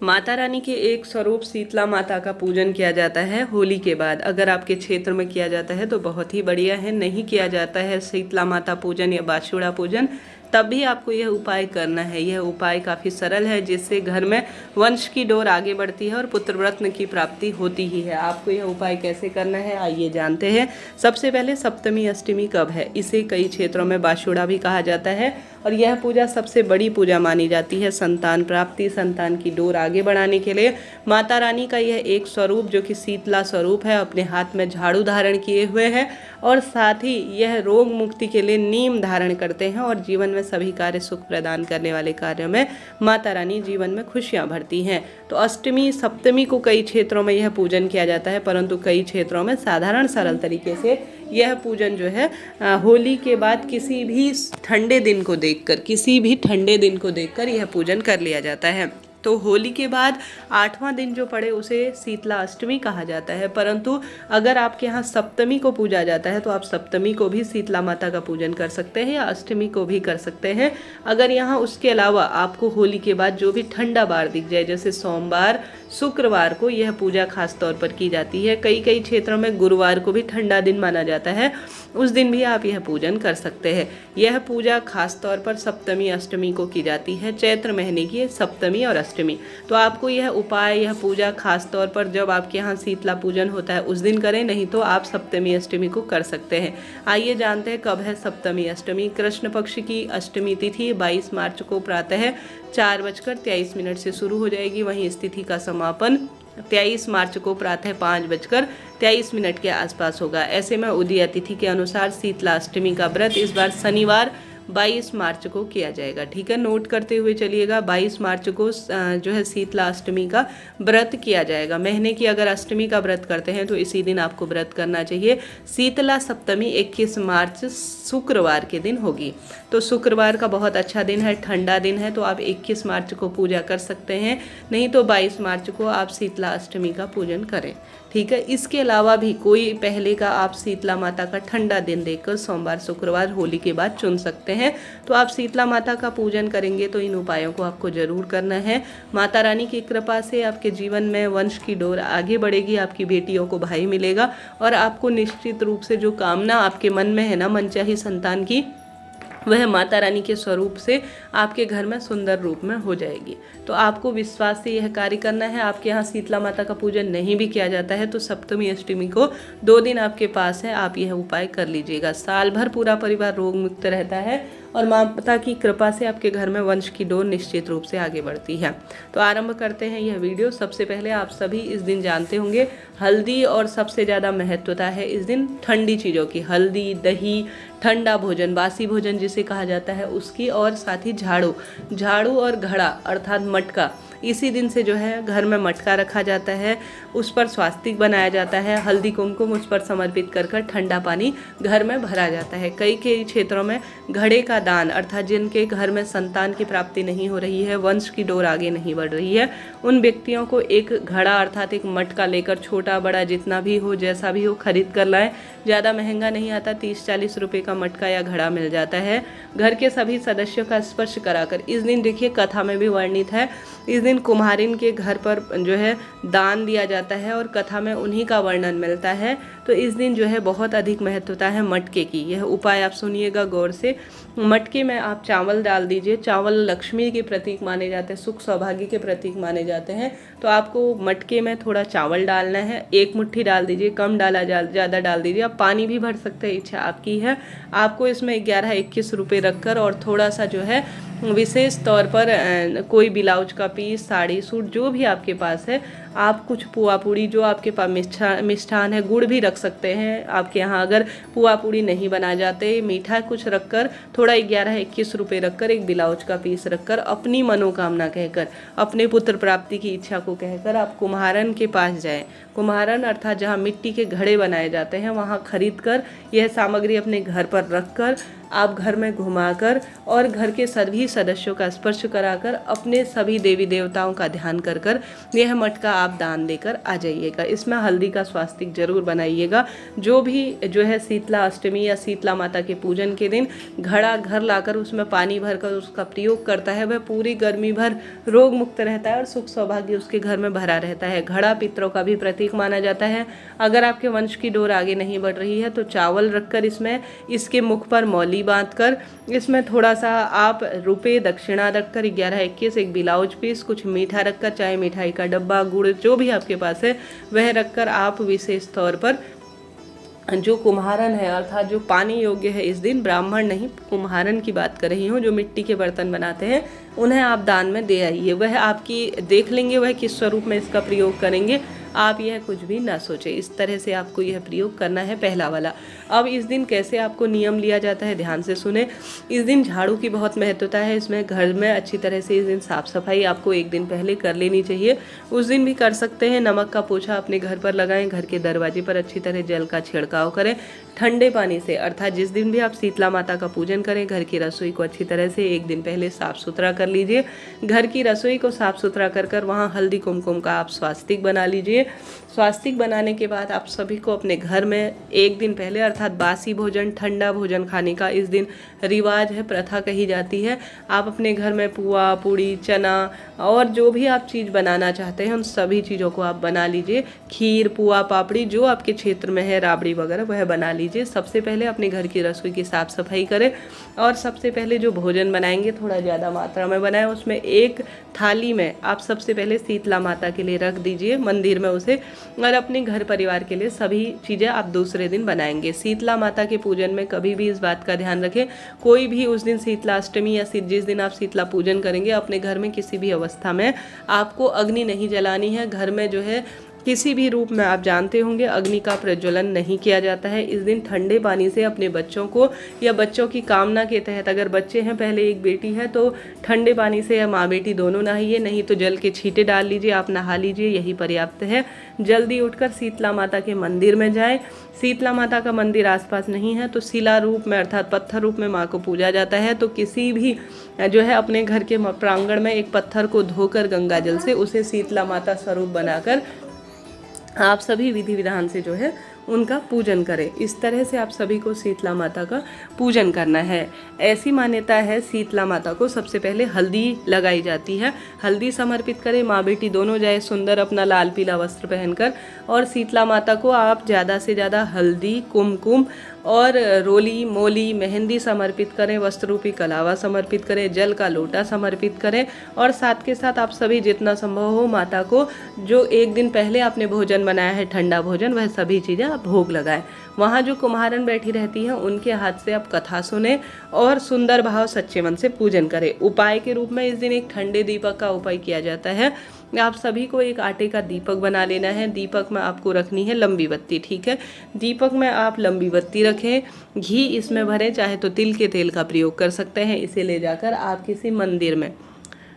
माता रानी के एक स्वरूप शीतला माता का पूजन किया जाता है होली के बाद। अगर आपके क्षेत्र में किया जाता है तो बहुत ही बढ़िया है, नहीं किया जाता है शीतला माता पूजन या बाछुड़ा पूजन, तब भी आपको यह उपाय करना है। यह उपाय काफ़ी सरल है, जिससे घर में वंश की डोर आगे बढ़ती है और पुत्ररत्न की प्राप्ति होती ही है। आपको यह उपाय कैसे करना है आइए जानते हैं। सबसे पहले सप्तमी अष्टमी कब है, इसे कई क्षेत्रों में बाछुड़ा भी कहा जाता है और यह पूजा सबसे बड़ी पूजा मानी जाती है संतान प्राप्ति, संतान की डोर आगे बढ़ाने के लिए। माता रानी का यह एक स्वरूप जो कि शीतला स्वरूप है, अपने हाथ में झाड़ू धारण किए हुए है और साथ ही यह रोग मुक्ति के लिए नीम धारण करते हैं और जीवन में सभी कार्य सुख प्रदान करने वाले कार्यों में माता रानी जीवन में खुशियां भरती हैं। तो अष्टमी सप्तमी को कई क्षेत्रों में यह पूजन किया जाता है, परंतु कई क्षेत्रों में साधारण सरल तरीके से यह पूजन जो है होली के बाद किसी भी ठंडे दिन को देखकर यह पूजन कर लिया जाता है। तो होली के बाद 8वां दिन जो पड़े उसे शीतला अष्टमी कहा जाता है, परंतु अगर आपके यहाँ सप्तमी को पूजा जाता है तो आप सप्तमी को भी शीतला माता का पूजन कर सकते हैं या अष्टमी को भी कर सकते हैं। अगर यहाँ उसके अलावा आपको होली के बाद जो भी ठंडा बार दिख जाए, जैसे सोमवार शुक्रवार को यह पूजा खास तौर पर की जाती है। कई क्षेत्रों में गुरुवार को भी ठंडा दिन माना जाता है, उस दिन भी आप यह पूजन कर सकते हैं। यह पूजा खास तौर पर सप्तमी अष्टमी को की जाती है, चैत्र महीने की सप्तमी और अष्टमी। तो आपको यह उपाय, यह पूजा खास तौर पर जब आपके यहाँ शीतला पूजन होता है उस दिन करें, नहीं तो आप सप्तमी अष्टमी को कर सकते हैं। आइए जानते हैं कब है सप्तमी अष्टमी। कृष्ण पक्ष की अष्टमी तिथि 22 मार्च को प्रातः 4:23 से शुरू हो जाएगी। वहीं इस तिथि का समापन 23 मार्च को प्रातः 5:23 के आसपास होगा। ऐसे में उदय तिथि के अनुसार शीतला अष्टमी का व्रत इस बार शनिवार 22 मार्च को किया जाएगा। ठीक है, नोट करते हुए चलिएगा। 22 मार्च को जो है शीतला अष्टमी का व्रत किया जाएगा। महीने की अगर अष्टमी का व्रत करते हैं तो इसी दिन आपको व्रत करना चाहिए। शीतला सप्तमी 21 मार्च शुक्रवार के दिन होगी। तो शुक्रवार का बहुत अच्छा दिन है, ठंडा दिन है, तो आप 21 मार्च को पूजा कर सकते हैं, नहीं तो 22 मार्च को आप शीतला अष्टमी का पूजन करें। ठीक है, इसके अलावा भी कोई पहले का आप शीतला माता का ठंडा दिन देखकर सोमवार शुक्रवार होली के बाद चुन सकते हैं। तो आप शीतला माता का पूजन करेंगे तो इन उपायों को आपको जरूर करना है। माता रानी की कृपा से आपके जीवन में वंश की डोर आगे बढ़ेगी, आपकी बेटियों को भाई मिलेगा और आपको निश्चित रूप से जो कामना आपके मन में है ना, मनचाही संतान की, वह माता रानी के स्वरूप से आपके घर में सुंदर रूप में हो जाएगी। तो आपको विश्वास से यह कार्य करना है। आपके यहाँ शीतला माता का पूजन नहीं भी किया जाता है तो सप्तमी अष्टमी को 2 दिन आपके पास है, आप यह उपाय कर लीजिएगा। साल भर पूरा परिवार रोग मुक्त रहता है और माता की कृपा से आपके घर में वंश की डोर निश्चित रूप से आगे बढ़ती है। तो आरंभ करते हैं यह वीडियो। सबसे पहले आप सभी इस दिन जानते होंगे हल्दी, और सबसे ज़्यादा महत्वता है इस दिन ठंडी चीज़ों की, हल्दी, दही, ठंडा भोजन, बासी भोजन जिसे कहा जाता है उसकी, और साथ ही झाड़ू और घड़ा अर्थात मटका। इसी दिन से जो है घर में मटका रखा जाता है, उस पर स्वास्तिक बनाया जाता है, हल्दी कुमकुम उस पर समर्पित कर ठंडा पानी घर में भरा जाता है। कई क्षेत्रों में घड़े का दान, अर्थात जिनके घर में संतान की प्राप्ति नहीं हो रही है, वंश की डोर आगे नहीं बढ़ रही है, उन व्यक्तियों को एक घड़ा अर्थात एक मटका लेकर, छोटा बड़ा जितना भी हो, जैसा भी हो, खरीद कर लाएं। ज़्यादा महंगा नहीं आता, 30-40 रुपये का मटका या घड़ा मिल जाता है। घर के सभी सदस्यों का स्पर्श कराकर, इस दिन देखिए कथा में भी वर्णित है, इस दिन कुम्हारिन के घर पर जो है दान दिया जाता है और कथा में उन्हीं का वर्णन मिलता है। तो इस दिन जो है बहुत अधिक महत्वता है मटके की। यह उपाय आप सुनिएगा गौर से। मटके में आप चावल डाल दीजिए। चावल लक्ष्मी के प्रतीक माने जाते हैं, सुख सौभाग्य के प्रतीक माने जाते हैं। तो आपको मटके में थोड़ा चावल डालना है, 1 मुट्ठी डाल दीजिए, कम डाला ज़्यादा डाल दीजिए। आप पानी भी भर सकते हैं, इच्छा आपकी है। आपको इसमें 11-21 रुपये रखकर और थोड़ा सा जो है विशेष तौर पर कोई ब्लाउज का पीस, साड़ी, सूट जो भी आपके पास है, आप कुछ पुआ पूड़ी, जो आपके पास मिष्ठान है, गुड़ भी रख सकते हैं। आपके यहाँ अगर पुआ पूड़ी नहीं बना जाते, मीठा कुछ रखकर, थोड़ा 11-21 रुपये रखकर, एक ब्लाउज का पीस रखकर, अपनी मनोकामना कहकर, अपने पुत्र प्राप्ति की इच्छा को कहकर आप कुम्हारन के पास जाएं। कुम्हारन अर्थात जहाँ मिट्टी के घड़े बनाए जाते हैं, वहाँ खरीद कर यह सामग्री अपने घर पर रखकर आप घर में घुमाकर और घर के सभी सदस्यों का स्पर्श कराकर अपने सभी देवी देवताओं का ध्यान कर कर यह मटका आप दान देकर आ जाइएगा। इसमें हल्दी का स्वास्तिक जरूर बनाइएगा। जो भी जो है शीतला अष्टमी या शीतला माता के पूजन के दिन घड़ा घर लाकर उसमें पानी भरकर उसका प्रयोग करता है, वह पूरी गर्मी भर रोग मुक्त रहता है और सुख सौभाग्य उसके घर में भरा रहता है। घड़ा पितरों का भी प्रतीक माना जाता है। अगर आपके वंश की डोर आगे नहीं बढ़ रही है तो चावल रखकर इसमें इसके मुख पर मौली बांधकर इसमें थोड़ा सा आप रुपए दक्षिणा रखकर 11-21 एक ब्लाउज पीस कुछ मीठा रखकर, चाहे मिठाई का डब्बा, गुड़ जो भी आपके पास है वह रखकर आप विशेष तौर पर जो कुम्हारन है अर्थात जो पानी योग्य है, इस दिन ब्राह्मण नहीं कुम्हारन की बात कर रही हूँ, जो मिट्टी के बर्तन बनाते हैं उन्हें आप दान में दे आइए। वह आपकी देख लेंगे वह किस स्वरूप में इसका प्रयोग करेंगे, आप यह कुछ भी ना सोचें। इस तरह से आपको यह प्रयोग करना है पहला वाला। अब इस दिन कैसे आपको नियम लिया जाता है ध्यान से सुने। इस दिन झाड़ू की बहुत महत्वता है। इसमें घर में अच्छी तरह से इस दिन साफ सफाई आपको एक दिन पहले कर लेनी चाहिए। उस दिन भी कर सकते हैं। नमक का पोछा अपने घर पर लगाएं, घर के दरवाजे पर अच्छी तरह जल का छिड़काव करें। ठंडे पानी से अर्थात जिस दिन भी आप शीतला माता का पूजन करें घर की रसोई को अच्छी तरह से एक दिन पहले साफ सुथरा कर लीजिए। घर की रसोई को साफ सुथरा कर कर वहाँ हल्दी कुमकुम का आप स्वास्तिक बना लीजिए। स्वास्तिक बनाने के बाद आप सभी को अपने घर में एक दिन पहले अर्थात बासी भोजन ठंडा भोजन खाने का इस दिन रिवाज है, प्रथा कही जाती है। आप अपने घर में पुआ पूड़ी चना और जो भी आप चीज़ बनाना चाहते हैं उन सभी चीज़ों को आप बना लीजिए। खीर पुआ पापड़ी जो आपके क्षेत्र में है, राबड़ी वगैरह वह बना लीजिए। सबसे पहले अपने घर की रसोई की साफ सफाई करें और सबसे पहले जो भोजन बनाएंगे थोड़ा ज़्यादा मात्रा में बनाएं। उसमें एक थाली में आप सबसे पहले शीतला माता के लिए रख दीजिए मंदिर में उसे, और अपने घर परिवार के लिए सभी चीज़ें आप दूसरे दिन बनाएंगे। शीतला माता के पूजन में कभी भी इस बात का ध्यान रखें, कोई भी उस दिन शीतला अष्टमी या जिस दिन आप शीतला पूजन करेंगे अपने घर में किसी भी अवस्था में आपको अग्नि नहीं जलानी है। घर में जो है किसी भी रूप में आप जानते होंगे अग्नि का प्रज्वलन नहीं किया जाता है। इस दिन ठंडे पानी से अपने बच्चों को या बच्चों की कामना के तहत, अगर बच्चे हैं पहले एक बेटी है तो ठंडे पानी से या माँ बेटी दोनों नहाइए, नहीं तो जल के छींटे डाल लीजिए, आप नहा लीजिए, यही पर्याप्त है। जल्दी उठकर शीतला माता के मंदिर में जाएं। शीतला माता का मंदिर आसपास नहीं है तो शिला रूप में अर्थात पत्थर रूप में माँ को पूजा जाता है। तो किसी भी जो है अपने घर के प्रांगण में एक पत्थर को धोकर गंगा जल से उसे शीतला माता स्वरूप बनाकर आप सभी विधि विधान से जो है उनका पूजन करें। इस तरह से आप सभी को शीतला माता का पूजन करना है। ऐसी मान्यता है शीतला माता को सबसे पहले हल्दी लगाई जाती है। हल्दी समर्पित करें, माँ बेटी दोनों जाए सुंदर अपना लाल पीला वस्त्र पहनकर, और शीतला माता को आप ज़्यादा से ज़्यादा हल्दी कुमकुम और रोली मोली मेहंदी समर्पित करें, वस्त्र रूपी कलावा समर्पित करें, जल का लोटा समर्पित करें, और साथ के साथ आप सभी जितना संभव हो माता को जो एक दिन पहले आपने भोजन बनाया है ठंडा भोजन वह सभी चीज़ें आप भोग लगाएं। वहाँ जो कुम्हारन बैठी रहती हैं उनके हाथ से आप कथा सुने और सुंदर भाव सच्चे मन से पूजन करें। उपाय के रूप में इस दिन एक ठंडे दीपक का उपाय किया जाता है। आप सभी को एक आटे का दीपक बना लेना है। दीपक में आपको रखनी है लंबी बत्ती, ठीक है। दीपक में आप लंबी बत्ती रखें, घी इसमें भरें, चाहे तो तिल के तेल का प्रयोग कर सकते हैं। इसे ले जाकर आप किसी मंदिर में,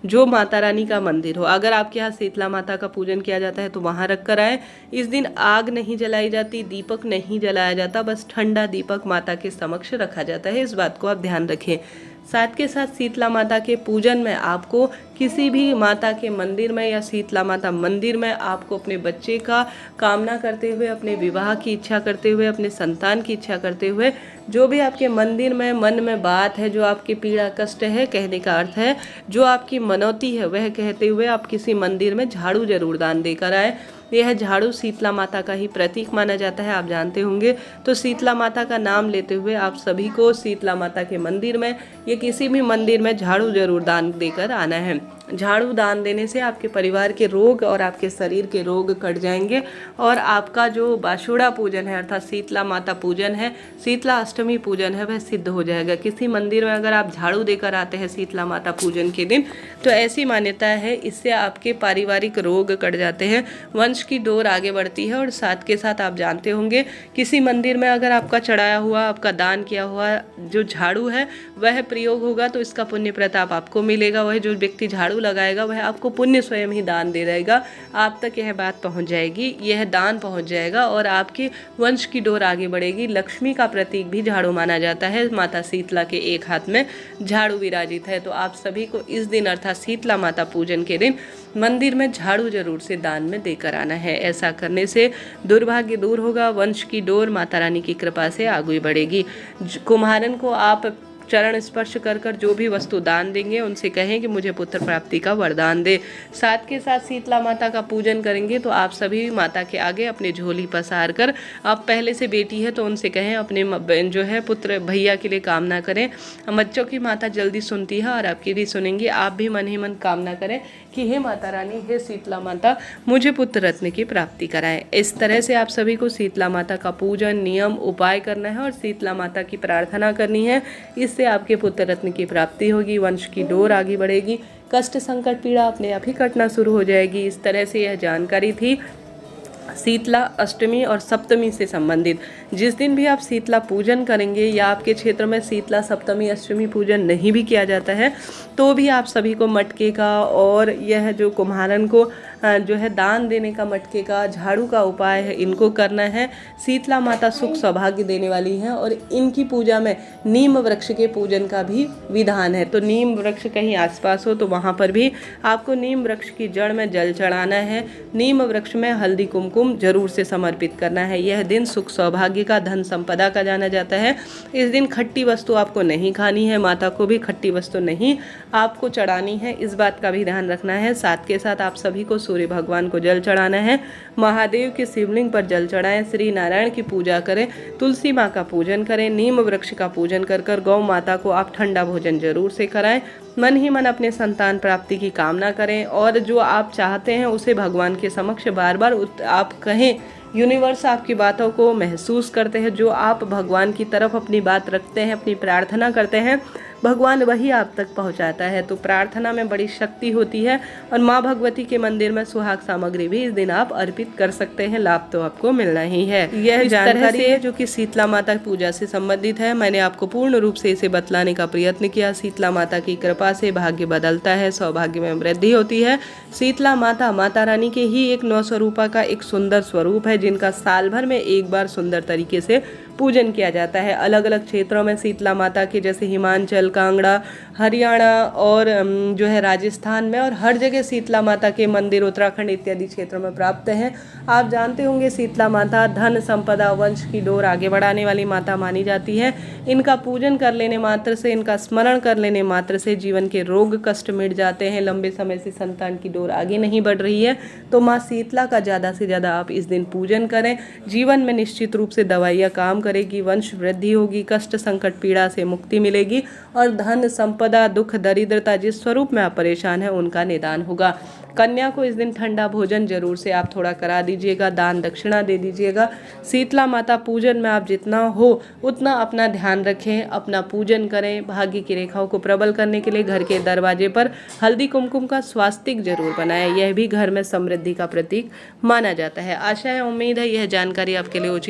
जो माता रानी का मंदिर हो, अगर आपके यहाँ शीतला माता का पूजन किया जाता है तो वहाँ रख कर आए। इस दिन आग नहीं जलाई जाती, दीपक नहीं जलाया जाता, बस ठंडा दीपक माता के समक्ष रखा जाता है। इस बात को आप ध्यान रखें। साथ के साथ शीतला माता के पूजन में आपको किसी भी माता के मंदिर में या शीतला माता मंदिर में आपको अपने बच्चे का कामना करते हुए, अपने विवाह की इच्छा करते हुए, अपने संतान की इच्छा करते हुए, जो भी आपके मंदिर में मन में बात है, जो आपकी पीड़ा कष्ट है, कहने का अर्थ है जो आपकी मनौती है, वह कहते हुए आप किसी मंदिर में झाड़ू जरूर दान देकर आए। यह झाड़ू शीतला माता का ही प्रतीक माना जाता है, आप जानते होंगे। तो शीतला माता का नाम लेते हुए आप सभी को शीतला माता के मंदिर में या किसी भी मंदिर में झाड़ू जरूर दान देकर आना है। झाड़ू दान देने से आपके परिवार के रोग और आपके शरीर के रोग कट जाएंगे और आपका जो बाशुड़ा पूजन है अर्थात शीतला माता पूजन है, शीतला अष्टमी पूजन है, वह सिद्ध हो जाएगा। किसी मंदिर में अगर आप झाड़ू देकर आते हैं शीतला माता पूजन के दिन तो ऐसी मान्यता है इससे आपके पारिवारिक रोग कट जाते हैं, वंश की डोर आगे बढ़ती है। और साथ के साथ आप जानते होंगे किसी मंदिर में अगर आपका चढ़ाया हुआ, आपका दान किया हुआ जो झाड़ू है वह प्रयोग होगा तो इसका पुण्य प्रताप आपको मिलेगा। वह जो व्यक्ति झाड़ू लगाएगा वह आपको पुण्य स्वयं ही दान दे देगा। आप तक यह बात पहुंच जाएगी, यह दान पहुंच जाएगा और आपके वंश की डोर आगे बढ़ेगी। लक्ष्मी का प्रतीक भी झाड़ू माना जाता है। माता शीतला के एक हाथ में झाड़ू विराजित है। तो आप सभी को इस दिन अर्थात शीतला माता पूजन के दिन मंदिर में झाड़ू जरूर से दान में देकर आना है। ऐसा करने से दुर्भाग्य दूर होगा, वंश की डोर माता रानी की कृपा से आगे बढ़ेगी। कुम्हारन को आप चरण स्पर्श कर कर जो भी वस्तु दान देंगे उनसे कहें कि मुझे पुत्र प्राप्ति का वरदान दे। साथ के साथ शीतला माता का पूजन करेंगे तो आप सभी माता के आगे अपनी झोली पसार कर, आप पहले से बेटी है तो उनसे कहें अपने जो है पुत्र भैया के लिए कामना करें। बच्चों की माता जल्दी सुनती है और आपकी भी सुनेंगी। आप भी मन ही मन कामना करें कि हे माता रानी, हे शीतला माता, मुझे पुत्र रत्न की प्राप्ति कराएं। इस तरह से आप सभी को शीतला माता का पूजन, नियम, उपाय करना है और शीतला माता की प्रार्थना करनी है। इससे आपके पुत्र रत्न की प्राप्ति होगी, वंश की डोर आगे बढ़ेगी, कष्ट संकट पीड़ा अपने आप ही कटना शुरू हो जाएगी। इस तरह से यह जानकारी थी शीतला अष्टमी और सप्तमी से संबंधित। जिस दिन भी आप शीतला पूजन करेंगे या आपके क्षेत्र में शीतला सप्तमी अष्टमी पूजन नहीं भी किया जाता है तो भी आप सभी को मटके का और यह जो कुम्हारन को जो है दान देने का मटके का, झाड़ू का उपाय है, इनको करना है। शीतला माता सुख सौभाग्य देने वाली हैं और इनकी पूजा में नीम वृक्ष के पूजन का भी विधान है। तो नीम वृक्ष कहीं आसपास हो तो वहाँ पर भी आपको नीम वृक्ष की जड़ में जल चढ़ाना है। नीम वृक्ष में हल्दी कुमकुम जरूर से समर्पित करना है। यह दिन सुख सौभाग्य का, धन संपदा का जाना जाता है। इस दिन खट्टी वस्तु आपको नहीं खानी है, माता को भी खट्टी वस्तु नहीं आपको चढ़ानी है, इस बात का भी ध्यान रखना है। साथ के साथ आप सभी को सूर्य भगवान को जल चढ़ाना है, महादेव के शिवलिंग पर जल चढ़ाएं, श्री नारायण की पूजा करें, तुलसी माँ का पूजन करें, नीम वृक्ष का पूजन कर कर गौ माता को आप ठंडा भोजन जरूर से कराएं। मन ही मन अपने संतान प्राप्ति की कामना करें और जो आप चाहते हैं उसे भगवान के समक्ष बार बार आप कहें। यूनिवर्स आपकी बातों को महसूस करते हैं। जो आप भगवान की तरफ अपनी बात रखते हैं, अपनी प्रार्थना करते हैं, भगवान वही आप तक पहुंचाता है। तो प्रार्थना में बड़ी शक्ति होती है और माँ भगवती के मंदिर में सुहाग सामग्री भी इस दिन आप अर्पित कर सकते हैं। लाभ तो आपको मिलना ही है। यह जानकारी है जो कि शीतला माता पूजा से संबंधित है। मैंने आपको पूर्ण रूप से इसे बतलाने का प्रयत्न किया। शीतला माता की कृपा से भाग्य बदलता है, सौभाग्य में वृद्धि होती है। शीतला माता माता रानी के ही एक 9 स्वरूपा का एक सुंदर स्वरूप है जिनका साल भर में एक बार सुंदर तरीके से पूजन किया जाता है। अलग अलग क्षेत्रों में शीतला माता के, जैसे हिमाचल, कांगड़ा, हरियाणा और जो है राजस्थान में, और हर जगह शीतला माता के मंदिर उत्तराखंड इत्यादि क्षेत्रों में प्राप्त हैं। आप जानते होंगे शीतला माता धन संपदा, वंश की डोर आगे बढ़ाने वाली माता मानी जाती है। इनका पूजन कर लेने मात्र से, इनका स्मरण कर लेने मात्र से जीवन के रोग कष्ट मिट जाते हैं। लंबे समय से संतान की डोर आगे नहीं बढ़ रही है तो माँ शीतला का ज़्यादा से ज़्यादा आप इस दिन पूजन करें। जीवन में निश्चित रूप से दवाइयाँ काम करेगी, वंश वृद्धि होगी, कष्ट संकट पीड़ा से मुक्ति मिलेगी और धन संपदा, दुख, दरिद्रता जिस स्वरूप में आप परेशान हैं उनका निदान होगा। कन्या को इस दिन ठंडा भोजन जरूर से आप थोड़ा करा दीजिएगा, दान दक्षिणा दे दीजिएगा। शीतला माता पूजन में आप जितना हो उतना अपना ध्यान रखें, अपना पूजन करें। भाग्य की रेखाओं को प्रबल करने के लिए घर के दरवाजे पर हल्दी कुमकुम का स्वास्तिक जरूर बनाएं। यह भी घर में समृद्धि का प्रतीक माना जाता है। आशा है, उम्मीद है यह जानकारी आपके लिए उचित